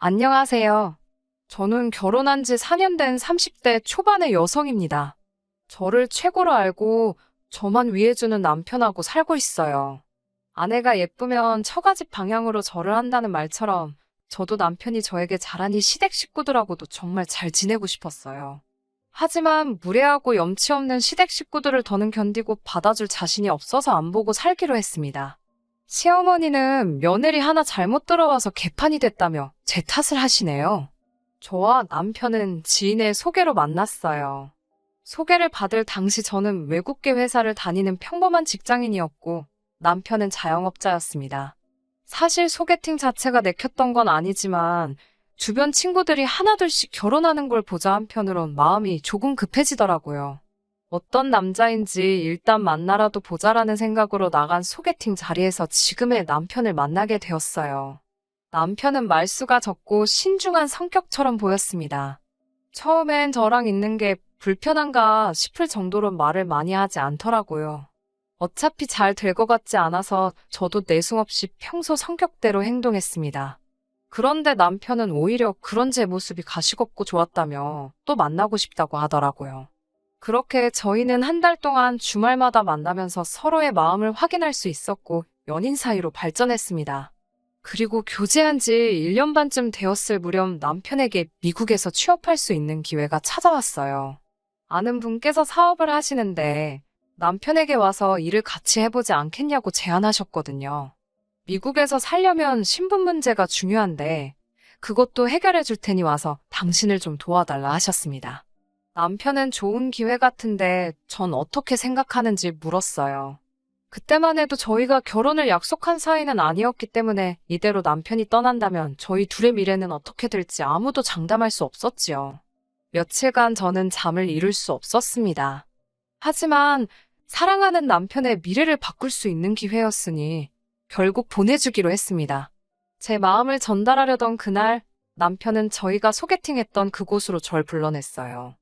안녕하세요. 저는 결혼한 지 4년 된 30대 초반의 여성입니다. 저를 최고로 알고 저만 위해주는 남편하고 살고 있어요. 아내가 예쁘면 처가집 방향으로 절을 한다는 말처럼 저도 남편이 저에게 잘하니 시댁 식구들하고도 정말 잘 지내고 싶었어요. 하지만 무례하고 염치 없는 시댁 식구들을 더는 견디고 받아줄 자신이 없어서 안 보고 살기로 했습니다. 시어머니는 며느리 하나 잘못 들어와서 개판이 됐다며 제 탓을 하시네요. 저와 남편은 지인의 소개로 만났어요. 소개를 받을 당시 저는 외국계 회사를 다니는 평범한 직장인이었고 남편은 자영업자였습니다. 사실 소개팅 자체가 내켰던 건 아니지만 주변 친구들이 하나둘씩 결혼하는 걸 보자 한편으론 마음이 조금 급해지더라고요. 어떤 남자인지 일단 만나라도 보자라는 생각으로 나간 소개팅 자리에서 지금의 남편을 만나게 되었어요. 남편은 말수가 적고 신중한 성격처럼 보였습니다. 처음엔 저랑 있는 게 불편한가 싶을 정도로 말을 많이 하지 않더라고요. 어차피 잘 될 것 같지 않아서 저도 내숭 없이 평소 성격대로 행동했습니다. 그런데 남편은 오히려 그런 제 모습이 가시겁고 좋았다며 또 만나고 싶다고 하더라고요. 그렇게 저희는 한 달 동안 주말마다 만나면서 서로의 마음을 확인할 수 있었고 연인 사이로 발전했습니다. 그리고 교제한 지 1년 반쯤 되었을 무렵 남편에게 미국에서 취업할 수 있는 기회가 찾아왔어요. 아는 분께서 사업을 하시는데 남편에게 와서 일을 같이 해보지 않겠냐고 제안하셨거든요. 미국에서 살려면 신분 문제가 중요한데 그것도 해결해 줄 테니 와서 당신을 좀 도와달라 하셨습니다. 남편은 좋은 기회 같은데 전 어떻게 생각하는지 물었어요. 그때만 해도 저희가 결혼을 약속한 사이는 아니었기 때문에 이대로 남편이 떠난다면 저희 둘의 미래는 어떻게 될지 아무도 장담할 수 없었지요. 며칠간 저는 잠을 이룰 수 없었습니다. 하지만 사랑하는 남편의 미래를 바꿀 수 있는 기회였으니 결국 보내주기로 했습니다. 제 마음을 전달하려던 그날 남편은 저희가 소개팅했던 그곳으로 절 불러냈어요.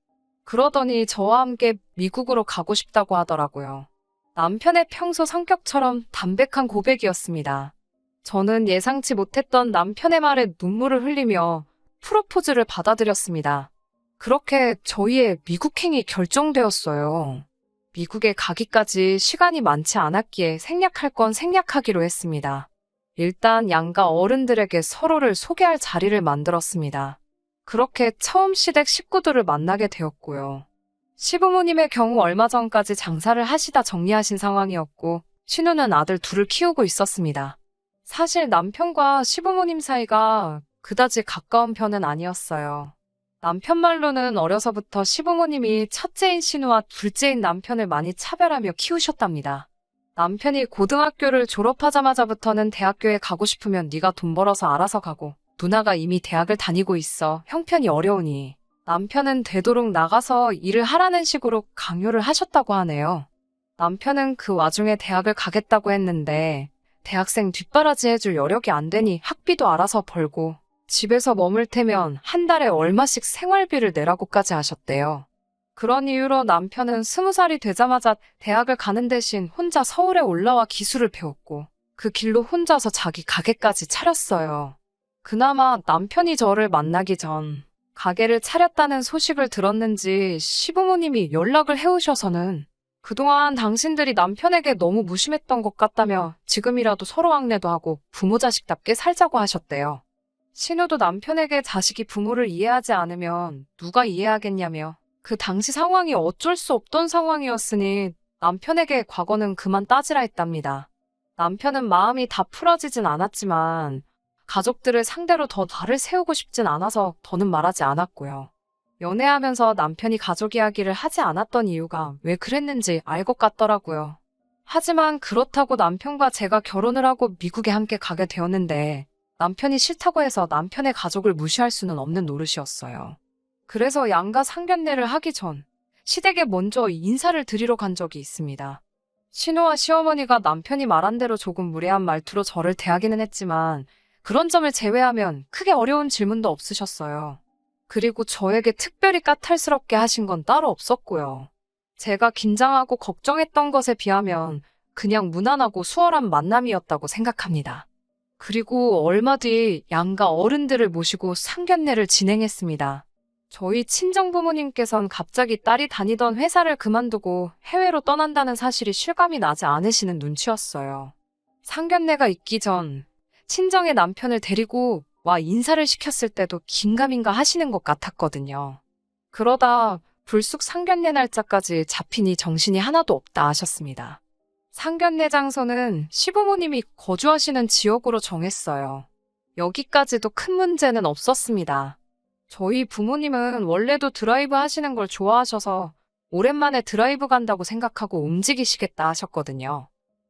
그러더니 저와 함께 미국으로 가고 싶다고 하더라고요. 남편의 평소 성격처럼 담백한 고백이었습니다. 저는 예상치 못했던 남편의 말에 눈물을 흘리며 프로포즈를 받아들였습니다. 그렇게 저희의 미국행이 결정되었어요. 미국에 가기까지 시간이 많지 않았기에 생략할 건 생략하기로 했습니다. 일단 양가 어른들에게 서로를 소개할 자리를 만들었습니다. 그렇게 처음 시댁 식구들을 만나게 되었고요. 시부모님의 경우 얼마 전까지 장사를 하시다 정리하신 상황이었고 신우는 아들 둘을 키우고 있었습니다. 사실 남편과 시부모님 사이가 그다지 가까운 편은 아니었어요. 남편 말로는 어려서부터 시부모님이 첫째인 신우와 둘째인 남편을 많이 차별하며 키우셨답니다. 남편이 고등학교를 졸업하자마자부터는 대학교에 가고 싶으면 네가 돈 벌어서 알아서 가고 누나가 이미 대학을 다니고 있어 형편이 어려우니 남편은 되도록 나가서 일을 하라는 식으로 강요를 하셨다고 하네요. 남편은 그 와중에 대학을 가겠다고 했는데 대학생 뒷바라지 해줄 여력이 안 되니 학비도 알아서 벌고 집에서 머물 테면 한 달에 얼마씩 생활비를 내라고까지 하셨대요. 그런 이유로 남편은 20살이 되자마자 대학을 가는 대신 혼자 서울에 올라와 기술을 배웠고 그 길로 혼자서 자기 가게까지 차렸어요. 그나마 남편이 저를 만나기 전 가게를 차렸다는 소식을 들었는지 시부모님이 연락을 해오셔서는 그동안 당신들이 남편에게 너무 무심했던 것 같다며 지금이라도 서로 왕래도 하고 부모 자식답게 살자고 하셨대요. 신우도 남편에게 자식이 부모를 이해하지 않으면 누가 이해하겠냐며 그 당시 상황이 어쩔 수 없던 상황이었으니 남편에게 과거는 그만 따지라 했답니다. 남편은 마음이 다 풀어지진 않았지만 가족들을 상대로 더 날을 세우고 싶진 않아서 더는 말하지 않았고요. 연애하면서 남편이 가족 이야기를 하지 않았던 이유가 왜 그랬는지 알 것 같더라고요. 하지만 그렇다고 남편과 제가 결혼을 하고 미국에 함께 가게 되었는데 남편이 싫다고 해서 남편의 가족을 무시할 수는 없는 노릇이었어요. 그래서 양가 상견례를 하기 전 시댁에 먼저 인사를 드리러 간 적이 있습니다. 신우와 시어머니가 남편이 말한 대로 조금 무례한 말투로 저를 대하기는 했지만 그런 점을 제외하면 크게 어려운 질문도 없으셨어요. 그리고 저에게 특별히 까탈스럽게 하신 건 따로 없었고요. 제가 긴장하고 걱정했던 것에 비하면 그냥 무난하고 수월한 만남이었다고 생각합니다. 그리고 얼마 뒤 양가 어른들을 모시고 상견례를 진행했습니다. 저희 친정부모님께선 갑자기 딸이 다니던 회사를 그만두고 해외로 떠난다는 사실이 실감이 나지 않으시는 눈치였어요. 상견례가 있기 전 친정의 남편을 데리고 와 인사를 시켰을 때도 긴가민가 하시는 것 같았거든요. 그러다 불쑥 상견례 날짜까지 잡히니 정신이 하나도 없다 하셨습니다. 상견례 장소는 시부모님이 거주하시는 지역으로 정했어요. 여기까지도 큰 문제는 없었습니다. 저희 부모님은 원래도 드라이브 하시는 걸 좋아하셔서 오랜만에 드라이브 간다고 생각하고 움직이시겠다 하셨거든요.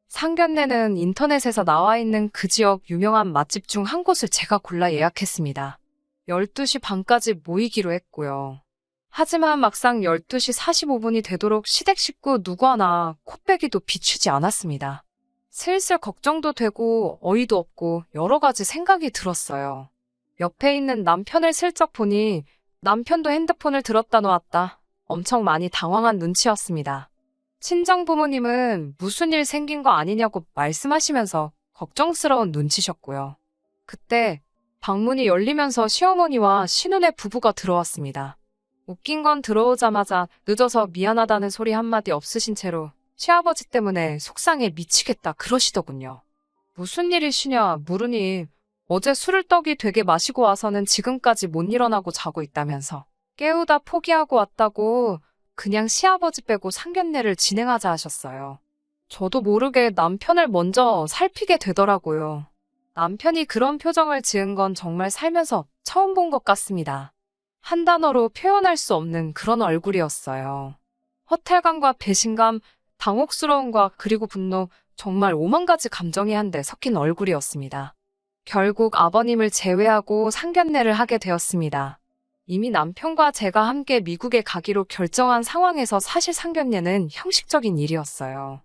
상견례는 인터넷에서 나와 있는 그 지역 유명한 맛집 중 한 곳을 제가 골라 예약했습니다. 12시 반까지 모이기로 했고요. 하지만 막상 12시 45분이 되도록 시댁 식구 누구 하나 코빼기도 비추지 않았습니다. 슬슬 걱정도 되고 어이도 없고 여러 가지 생각이 들었어요. 옆에 있는 남편을 슬쩍 보니 남편도 핸드폰을 들었다 놓았다. 엄청 많이 당황한 눈치였습니다. 친정 부모님은 무슨 일 생긴 거 아니냐고 말씀하시면서 걱정스러운 눈치셨고요. 그때 방문이 열리면서 시어머니와 신혼의 부부가 들어왔습니다. 웃긴 건 들어오자마자 늦어서 미안하다는 소리 한마디 없으신 채로 시아버지 때문에 속상해 미치겠다 그러시더군요. 무슨 일이시냐 물으니 어제 술을 떡이 되게 마시고 와서는 지금까지 못 일어나고 자고 있다면서 깨우다 포기하고 왔다고 그냥 시아버지 빼고 상견례를 진행하자 하셨어요. 저도 모르게 남편을 먼저 살피게 되더라고요. 남편이 그런 표정을 지은 건 정말 살면서 처음 본 것 같습니다. 한 단어로 표현할 수 없는 그런 얼굴이었어요. 허탈감과 배신감, 당혹스러움과 그리고 분노, 정말 오만 가지 감정이 한데 섞인 얼굴이었습니다. 결국 아버님을 제외하고 상견례를 하게 되었습니다. 이미 남편과 제가 함께 미국에 가기로 결정한 상황에서 사실 상견례는 형식적인 일이었어요.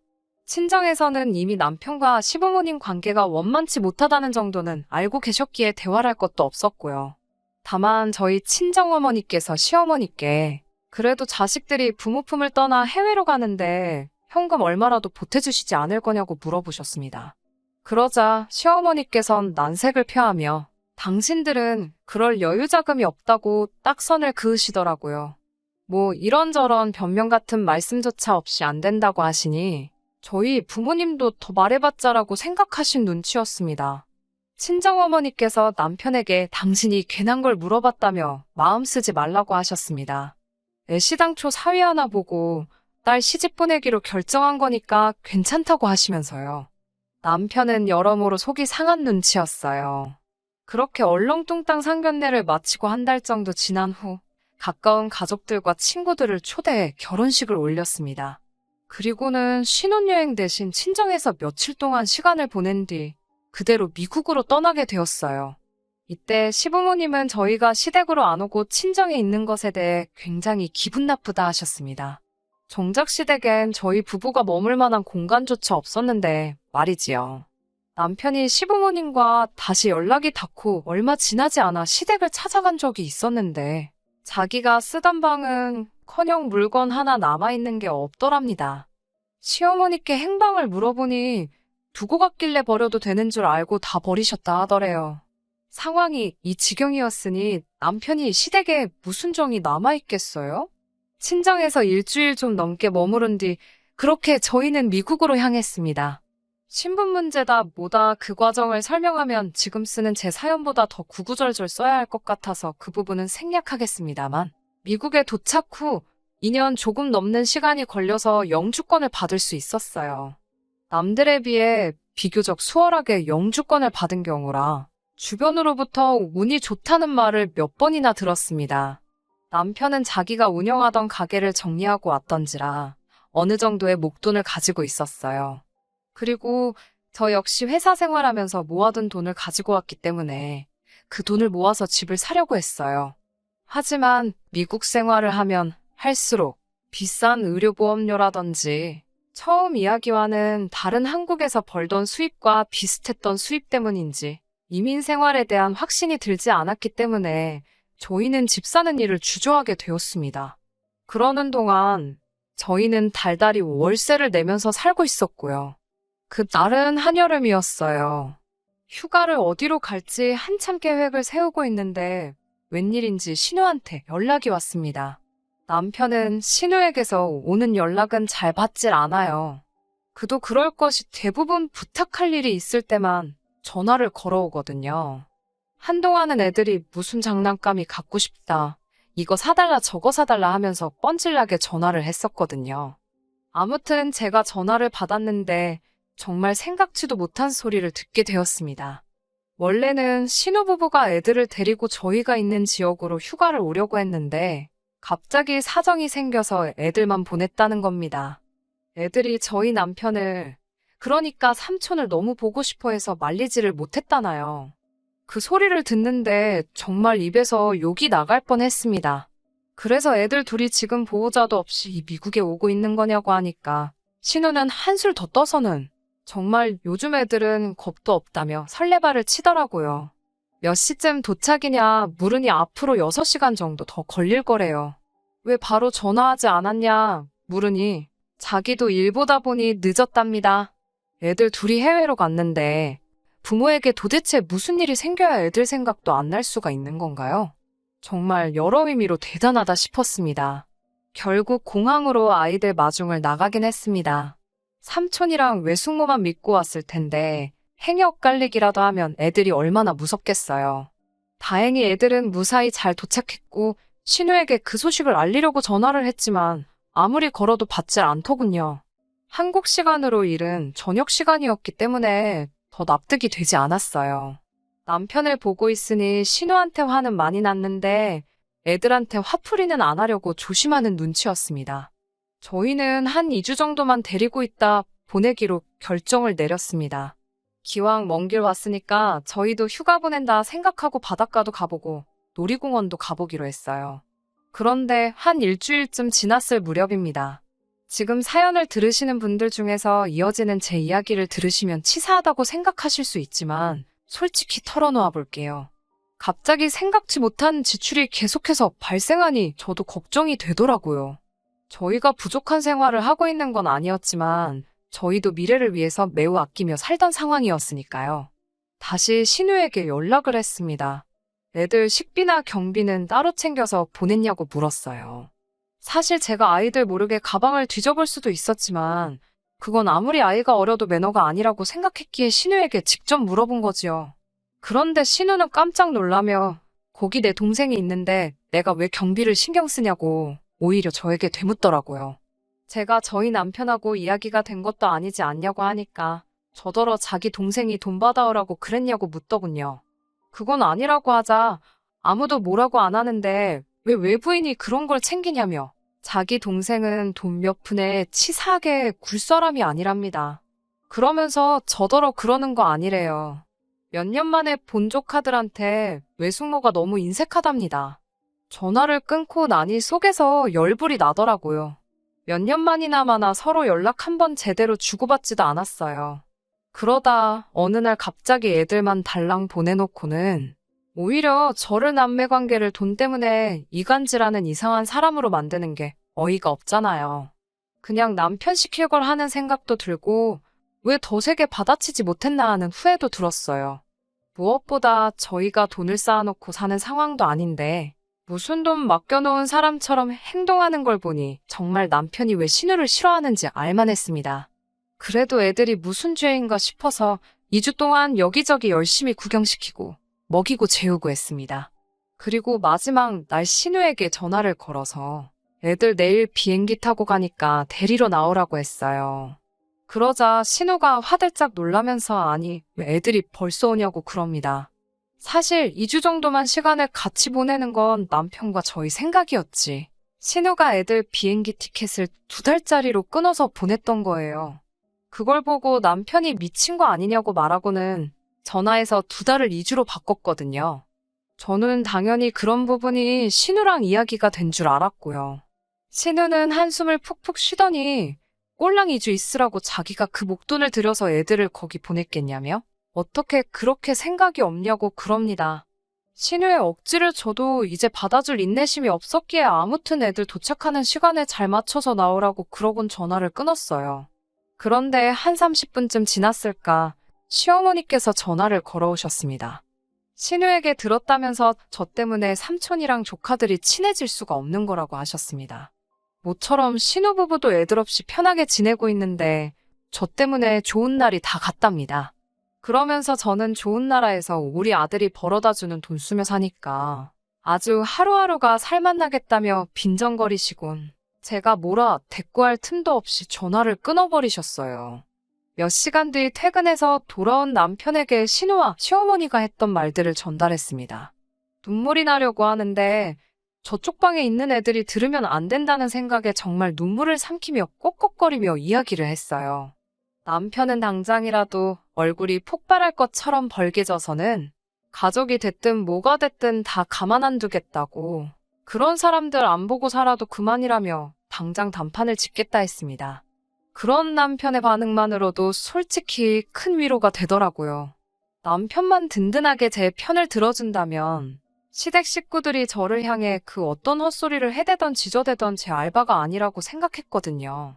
친정에서는 이미 남편과 시부모님 관계가 원만치 못하다는 정도는 알고 계셨기에 대화를 할 것도 없었고요. 다만 저희 친정어머니께서 시어머니께 그래도 자식들이 부모 품을 떠나 해외로 가는데 현금 얼마라도 보태주시지 않을 거냐고 물어보셨습니다. 그러자 시어머니께선 난색을 표하며 당신들은 그럴 여유 자금이 없다고 딱 선을 그으시더라고요. 뭐 이런저런 변명 같은 말씀조차 없이 안 된다고 하시니 저희 부모님도 더 말해봤자라고 생각하신 눈치였습니다. 친정어머니께서 남편에게 당신이 괜한 걸 물어봤다며 마음 쓰지 말라고 하셨습니다. 애시당초 사위 하나 보고 딸 시집 보내기로 결정한 거니까 괜찮다고 하시면서요. 남편은 여러모로 속이 상한 눈치였어요. 그렇게 얼렁뚱땅 상견례를 마치고 한 달 정도 지난 후 가까운 가족들과 친구들을 초대해 결혼식을 올렸습니다. 그리고는 신혼여행 대신 친정에서 며칠 동안 시간을 보낸 뒤 그대로 미국으로 떠나게 되었어요. 이때 시부모님은 저희가 시댁으로 안 오고 친정에 있는 것에 대해 굉장히 기분 나쁘다 하셨습니다. 정작 시댁엔 저희 부부가 머물 만한 공간조차 없었는데 말이지요. 남편이 시부모님과 다시 연락이 닿고 얼마 지나지 않아 시댁을 찾아간 적이 있었는데 자기가 쓰던 방은커녕 물건 하나 남아있는 게 없더랍니다. 시어머니께 행방을 물어보니 두고 갔길래 버려도 되는 줄 알고 다 버리셨다 하더래요. 상황이 이 지경이었으니 남편이 시댁에 무슨 정이 남아있겠어요? 친정에서 일주일 좀 넘게 머무른 뒤 그렇게 저희는 미국으로 향했습니다. 신분 문제다 뭐다 그 과정을 설명하면 지금 쓰는 제 사연보다 더 구구절절 써야 할 것 같아서 그 부분은 생략하겠습니다만 미국에 도착 후 2년 조금 넘는 시간이 걸려서 영주권을 받을 수 있었어요. 남들에 비해 비교적 수월하게 영주권을 받은 경우라 주변으로부터 운이 좋다는 말을 몇 번이나 들었습니다. 남편은 자기가 운영하던 가게를 정리하고 왔던지라 어느 정도의 목돈을 가지고 있었어요. 그리고 저 역시 회사 생활하면서 모아둔 돈을 가지고 왔기 때문에 그 돈을 모아서 집을 사려고 했어요. 하지만 미국 생활을 하면 할수록 비싼 의료보험료라든지 처음 이야기와는 다른 한국에서 벌던 수입과 비슷했던 수입 때문인지 이민 생활에 대한 확신이 들지 않았기 때문에 저희는 집 사는 일을 주저하게 되었습니다. 그러는 동안 저희는 달달이 월세를 내면서 살고 있었고요. 그 날은 한여름이었어요. 휴가를 어디로 갈지 한참 계획을 세우고 있는데 웬일인지 신우한테 연락이 왔습니다. 남편은 신우에게서 오는 연락은 잘 받질 않아요. 그도 그럴 것이 대부분 부탁할 일이 있을 때만 전화를 걸어오거든요. 한동안은 애들이 무슨 장난감이 갖고 싶다, 이거 사달라 저거 사달라 하면서 뻔질나게 전화를 했었거든요. 아무튼 제가 전화를 받았는데 정말 생각지도 못한 소리를 듣게 되었습니다. 원래는 신혼부부가 애들을 데리고 저희가 있는 지역으로 휴가를 오려고 했는데 갑자기 사정이 생겨서 애들만 보냈다는 겁니다. 애들이 저희 남편을, 그러니까 삼촌을 너무 보고 싶어 해서 말리지를 못했다나요. 그 소리를 듣는데 정말 입에서 욕이 나갈 뻔했습니다. 그래서 애들 둘이 지금 보호자도 없이 이 미국에 오고 있는 거냐고 하니까 신우는 한술 더 떠서는 정말 요즘 애들은 겁도 없다며 설레발을 치더라고요. 몇 시쯤 도착이냐 물으니 앞으로 6시간 정도 더 걸릴 거래요. 왜 바로 전화하지 않았냐 물으니 자기도 일 보다 보니 늦었답니다. 애들 둘이 해외로 갔는데 부모에게 도대체 무슨 일이 생겨야 애들 생각도 안 날 수가 있는 건가요? 정말 여러 의미로 대단하다 싶었습니다. 결국 공항으로 아이들 마중을 나가긴 했습니다. 삼촌이랑 외숙모만 믿고 왔을 텐데 행여 엇갈리기라도 하면 애들이 얼마나 무섭겠어요. 다행히 애들은 무사히 잘 도착했고 신우에게 그 소식을 알리려고 전화를 했지만 아무리 걸어도 받질 않더군요. 한국 시간으로 이른 저녁 시간이었기 때문에 더 납득이 되지 않았어요. 남편을 보고 있으니 신우한테 화는 많이 났는데 애들한테 화풀이는 안 하려고 조심하는 눈치였습니다. 저희는 한 2주 정도만 데리고 있다 보내기로 결정을 내렸습니다. 기왕 먼 길 왔으니까 저희도 휴가 보낸다 생각하고 바닷가도 가보고 놀이공원도 가보기로 했어요. 그런데 한 일주일쯤 지났을 무렵입니다. 지금 사연을 들으시는 분들 중에서 이어지는 제 이야기를 들으시면 치사하다고 생각하실 수 있지만 솔직히 털어놓아 볼게요. 갑자기 생각지 못한 지출이 계속해서 발생하니 저도 걱정이 되더라고요. 저희가 부족한 생활을 하고 있는 건 아니었지만 저희도 미래를 위해서 매우 아끼며 살던 상황이었으니까요. 다시 신우에게 연락을 했습니다. 애들 식비나 경비는 따로 챙겨서 보냈냐고 물었어요. 사실 제가 아이들 모르게 가방을 뒤져볼 수도 있었지만 그건 아무리 아이가 어려도 매너가 아니라고 생각했기에 신우에게 직접 물어본 거지요. 그런데 신우는 깜짝 놀라며 거기 내 동생이 있는데 내가 왜 경비를 신경 쓰냐고 오히려 저에게 되묻더라고요. 제가 저희 남편하고 이야기가 된 것도 아니지 않냐고 하니까 저더러 자기 동생이 돈 받아오라고 그랬냐고 묻더군요. 그건 아니라고 하자 아무도 뭐라고 안 하는데 왜 외부인이 그런 걸 챙기냐며 자기 동생은 돈 몇 푼에 치사하게 굴 사람이 아니랍니다. 그러면서 저더러 그러는 거 아니래요. 몇 년 만에 본 조카들한테 외숙모가 너무 인색하답니다. 전화를 끊고 나니 속에서 열불이 나더라고요. 몇 년 만이나 마나 서로 연락 한 번 제대로 주고받지도 않았어요. 그러다 어느 날 갑자기 애들만 달랑 보내놓고는 오히려 저를 남매관계를 돈 때문에 이간질하는 이상한 사람으로 만드는 게 어이가 없잖아요. 그냥 남편 시킬 걸 하는 생각도 들고 왜 더 세게 받아치지 못했나 하는 후회도 들었어요. 무엇보다 저희가 돈을 쌓아놓고 사는 상황도 아닌데 무슨 돈 맡겨놓은 사람처럼 행동하는 걸 보니 정말 남편이 왜 신우를 싫어하는지 알만했습니다. 그래도 애들이 무슨 죄인가 싶어서 2주 동안 여기저기 열심히 구경시키고 먹이고 재우고 했습니다. 그리고 마지막 날 신우에게 전화를 걸어서 애들 내일 비행기 타고 가니까 데리러 나오라고 했어요. 그러자 신우가 화들짝 놀라면서 아니 왜 애들이 벌써 오냐고 그럽니다. 사실 2주 정도만 시간을 같이 보내는 건 남편과 저희 생각이었지. 신우가 애들 비행기 티켓을 2달짜리로 끊어서 보냈던 거예요. 그걸 보고 남편이 미친 거 아니냐고 말하고는 전화해서 2달을 2주로 바꿨거든요. 저는 당연히 그런 부분이 신우랑 이야기가 된 줄 알았고요. 신우는 한숨을 푹푹 쉬더니 꼴랑 2주 있으라고 자기가 그 목돈을 들여서 애들을 거기 보냈겠냐며? 어떻게 그렇게 생각이 없냐고 그럽니다. 신우의 억지를 저도 이제 받아줄 인내심이 없었기에 아무튼 애들 도착하는 시간에 잘 맞춰서 나오라고 그러곤 전화를 끊었어요. 그런데 한 30분쯤 지났을까 시어머니께서 전화를 걸어오셨습니다. 신우에게 들었다면서 저 때문에 삼촌이랑 조카들이 친해질 수가 없는 거라고 하셨습니다. 모처럼 신우부부도 애들 없이 편하게 지내고 있는데 저 때문에 좋은 날이 다 갔답니다. 그러면서 저는 좋은 나라에서 우리 아들이 벌어다주는 돈 쓰며 사니까 아주 하루하루가 살맛나겠다며 빈정거리시곤 제가 뭐라 대꾸할 틈도 없이 전화를 끊어버리셨어요. 몇 시간 뒤 퇴근해서 돌아온 남편에게 신우와 시어머니가 했던 말들을 전달했습니다. 눈물이 나려고 하는데 저쪽 방에 있는 애들이 들으면 안 된다는 생각에 정말 눈물을 삼키며 꺽꺽거리며 이야기를 했어요. 남편은 당장이라도 얼굴이 폭발할 것처럼 벌개져서는 가족이 됐든 뭐가 됐든 다 가만 안 두겠다고 그런 사람들 안 보고 살아도 그만이라며 당장 단판을 짓겠다 했습니다. 그런 남편의 반응만으로도 솔직히 큰 위로가 되더라고요. 남편만 든든하게 제 편을 들어준다면 시댁 식구들이 저를 향해 그 어떤 헛소리를 해대던 지저대던 제 알바가 아니라고 생각했거든요.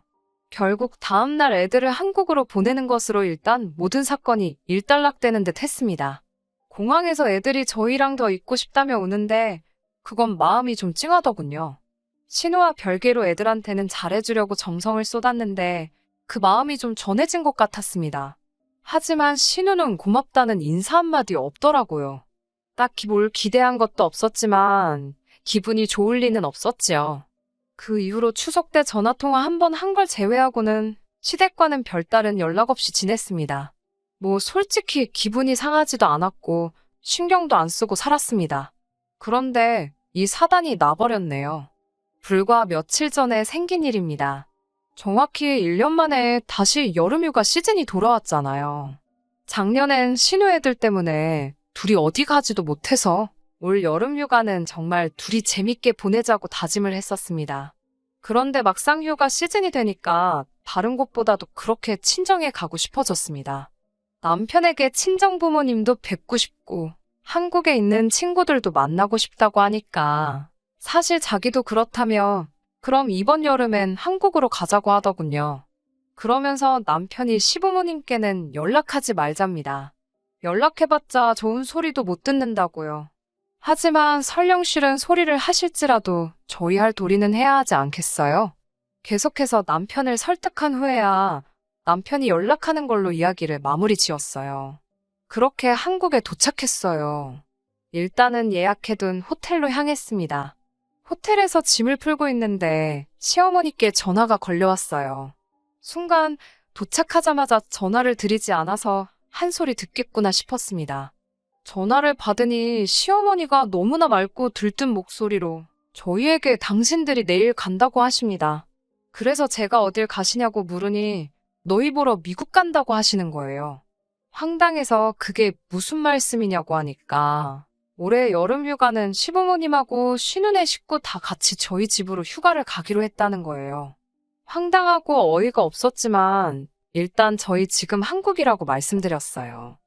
결국 다음날 애들을 한국으로 보내는 것으로 일단 모든 사건이 일단락되는 듯 했습니다. 공항에서 애들이 저희랑 더 있고 싶다며 우는데 그건 마음이 좀 찡하더군요. 신우와 별개로 애들한테는 잘해주려고 정성을 쏟았는데 그 마음이 좀 전해진 것 같았습니다. 하지만 신우는 고맙다는 인사 한마디 없더라고요. 딱히 뭘 기대한 것도 없었지만 기분이 좋을 리는 없었지요. 그 이후로 추석 때 전화통화 한 번 한 걸 제외하고는 시댁과는 별다른 연락 없이 지냈습니다. 뭐 솔직히 기분이 상하지도 않았고 신경도 안 쓰고 살았습니다. 그런데 이 사단이 나버렸네요. 불과 며칠 전에 생긴 일입니다. 정확히 1년 만에 다시 여름휴가 시즌이 돌아왔잖아요. 작년엔 신우 애들 때문에 둘이 어디 가지도 못해서 올 여름휴가는 정말 둘이 재밌게 보내자고 다짐을 했었습니다. 그런데 막상 휴가 시즌이 되니까 다른 곳보다도 그렇게 친정에 가고 싶어졌습니다. 남편에게 친정 부모님도 뵙고 싶고 한국에 있는 친구들도 만나고 싶다고 하니까 사실 자기도 그렇다며 그럼 이번 여름엔 한국으로 가자고 하더군요. 그러면서 남편이 시부모님께는 연락하지 말잡니다. 연락해봤자 좋은 소리도 못 듣는다고요. 하지만 설령 싫은 소리를 하실지라도 저희 할 도리는 해야 하지 않겠어요? 계속해서 남편을 설득한 후에야 남편이 연락하는 걸로 이야기를 마무리 지었어요. 그렇게 한국에 도착했어요. 일단은 예약해둔 호텔로 향했습니다. 호텔에서 짐을 풀고 있는데 시어머니께 전화가 걸려왔어요. 순간 도착하자마자 전화를 드리지 않아서 한 소리 듣겠구나 싶었습니다. 전화를 받으니 시어머니가 너무나 맑고 들뜬 목소리로 저희에게 당신들이 내일 간다고 하십니다. 그래서 제가 어딜 가시냐고 물으니 너희 보러 미국 간다고 하시는 거예요. 황당해서 그게 무슨 말씀이냐고 하니까 올해 여름휴가는 시부모님하고 신우네 식구 다 같이 저희 집으로 휴가를 가기로 했다는 거예요. 황당하고 어이가 없었지만 일단 저희 지금 한국이라고 말씀드렸어요.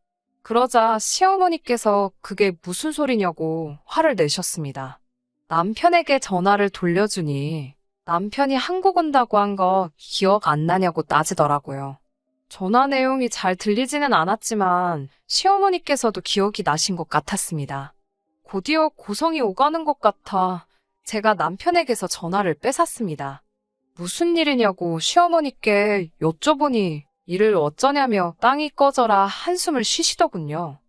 그러자 시어머니께서 그게 무슨 소리냐고 화를 내셨습니다. 남편에게 전화를 돌려주니 남편이 한국 온다고 한 거 기억 안 나냐고 따지더라고요. 전화 내용이 잘 들리지는 않았지만 시어머니께서도 기억이 나신 것 같았습니다. 곧이어 고성이 오가는 것 같아 제가 남편에게서 전화를 뺏었습니다. 무슨 일이냐고 시어머니께 여쭤보니 일을 어쩌냐며 땅이 꺼져라 한숨을 쉬시더군요.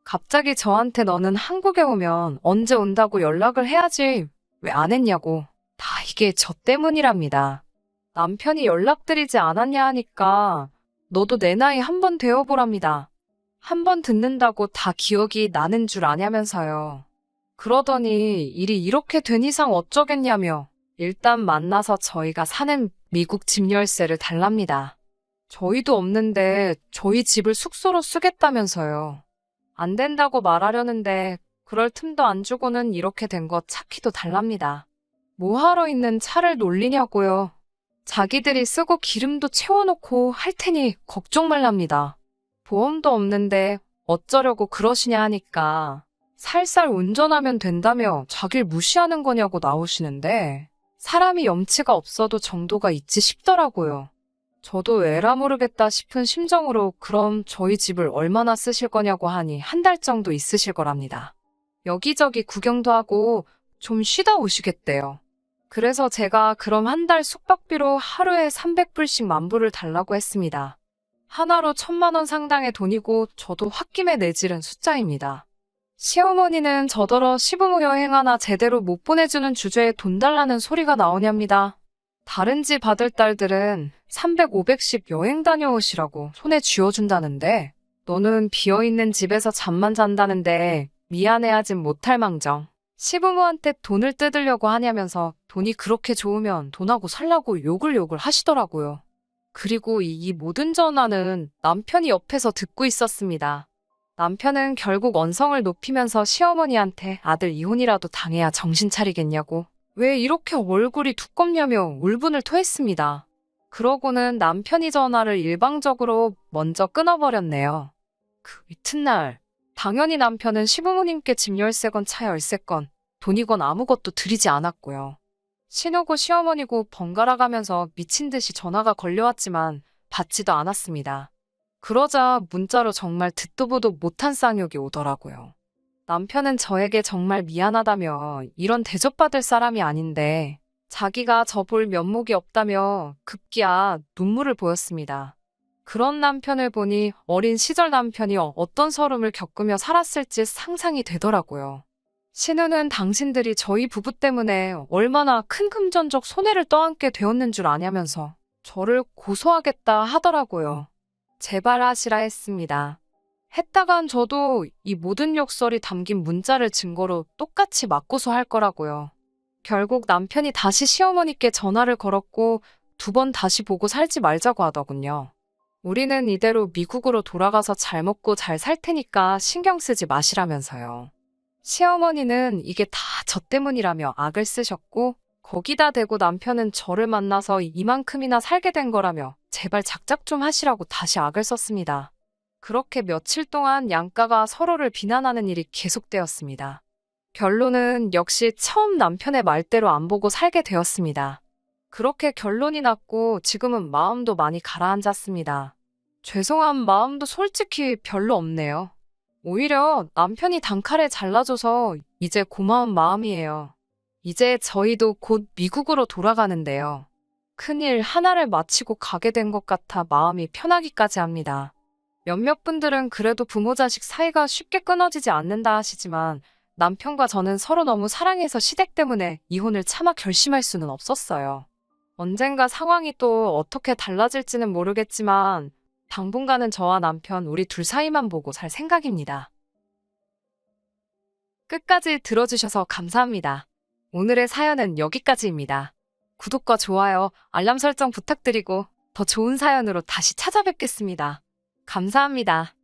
갑자기 저한테 너는 한국에 오면 언제 온다고 연락을 해야지 왜 안 했냐고. 다 이게 저 때문이랍니다. 남편이 연락드리지 않았냐 하니까 너도 내 나이 한번 되어보랍니다. 한 번 듣는다고 다 기억이 나는 줄 아냐면서요. 그러더니 일이 이렇게 된 이상 어쩌겠냐며 일단 만나서 저희가 사는 미국 집 열쇠를 달랍니다. 저희도 없는데 저희 집을 숙소로 쓰겠다면서요. 안 된다고 말하려는데 그럴 틈도 안 주고는 이렇게 된 거 차키도 달랍니다. 뭐하러 있는 차를 놀리냐고요. 자기들이 쓰고 기름도 채워놓고 할 테니 걱정 말랍니다. 보험도 없는데 어쩌려고 그러시냐 하니까 살살 운전하면 된다며 자길 무시하는 거냐고 나오시는데 사람이 염치가 없어도 정도가 있지 싶더라고요. 저도 에라 모르겠다 싶은 심정으로 그럼 저희 집을 얼마나 쓰실 거냐고 하니 한 달 정도 있으실 거랍니다. 여기저기 구경도 하고 좀 쉬다 오시겠대요. 그래서 제가 그럼 한 달 숙박비로 하루에 300불씩 만불을 달라고 했습니다. 하나로 1,000만 원 상당의 돈이고 저도 홧김에 내지른 숫자입니다. 시어머니는 저더러 시부모 여행 하나 제대로 못 보내주는 주제에 돈 달라는 소리가 나오냐입니다. 다른 집 아들 딸들은 300, 500씩 여행 다녀오시라고 손에 쥐어준다는데 너는 비어있는 집에서 잠만 잔다는데 미안해하진 못할 망정. 시부모한테 돈을 뜯으려고 하냐면서 돈이 그렇게 좋으면 돈하고 살라고 욕을 하시더라고요. 그리고 이 모든 전화는 남편이 옆에서 듣고 있었습니다. 남편은 결국 언성을 높이면서 시어머니한테 아들 이혼이라도 당해야 정신 차리겠냐고 왜 이렇게 얼굴이 두껍냐며 울분을 토했습니다. 그러고는 남편이 전화를 일방적으로 먼저 끊어버렸네요. 그 이튿날 당연히 남편은 시부모님께 집 열쇠건 차 열쇠건 돈이건 아무것도 드리지 않았고요. 신우고 시어머니고 번갈아 가면서 미친 듯이 전화가 걸려왔지만 받지도 않았습니다. 그러자 문자로 정말 듣도 보도 못한 쌍욕이 오더라고요. 남편은 저에게 정말 미안하다며 이런 대접받을 사람이 아닌데 자기가 저 볼 면목이 없다며 급기야 눈물을 보였습니다. 그런 남편을 보니 어린 시절 남편이 어떤 서름을 겪으며 살았을지 상상이 되더라고요. 신우는 당신들이 저희 부부 때문에 얼마나 큰 금전적 손해를 떠안게 되었는 줄 아냐면서 저를 고소하겠다 하더라고요. 제발 하시라 했습니다. 했다간 저도 이 모든 욕설이 담긴 문자를 증거로 똑같이 맞고서 할 거라고요. 결국 남편이 다시 시어머니께 전화를 걸었고 2번 다시 보고 살지 말자고 하더군요. 우리는 이대로 미국으로 돌아가서 잘 먹고 잘 살 테니까 신경 쓰지 마시라면서요. 시어머니는 이게 다 저 때문이라며 악을 쓰셨고 거기다 대고 남편은 저를 만나서 이만큼이나 살게 된 거라며 제발 작작 좀 하시라고 다시 악을 썼습니다. 그렇게 며칠 동안 양가가 서로를 비난하는 일이 계속되었습니다. 결론은 역시 처음 남편의 말대로 안 보고 살게 되었습니다. 그렇게 결론이 났고 지금은 마음도 많이 가라앉았습니다. 죄송한 마음도 솔직히 별로 없네요. 오히려 남편이 단칼에 잘라줘서 이제 고마운 마음이에요. 이제 저희도 곧 미국으로 돌아가는데요. 큰일 하나를 마치고 가게 된 것 같아 마음이 편하기까지 합니다. 몇몇 분들은 그래도 부모 자식 사이가 쉽게 끊어지지 않는다 하시지만 남편과 저는 서로 너무 사랑해서 시댁 때문에 이혼을 차마 결심할 수는 없었어요. 언젠가 상황이 또 어떻게 달라질지는 모르겠지만 당분간은 저와 남편 우리 둘 사이만 보고 살 생각입니다. 끝까지 들어주셔서 감사합니다. 오늘의 사연은 여기까지입니다. 구독과 좋아요, 알람 설정 부탁드리고 더 좋은 사연으로 다시 찾아뵙겠습니다. 감사합니다.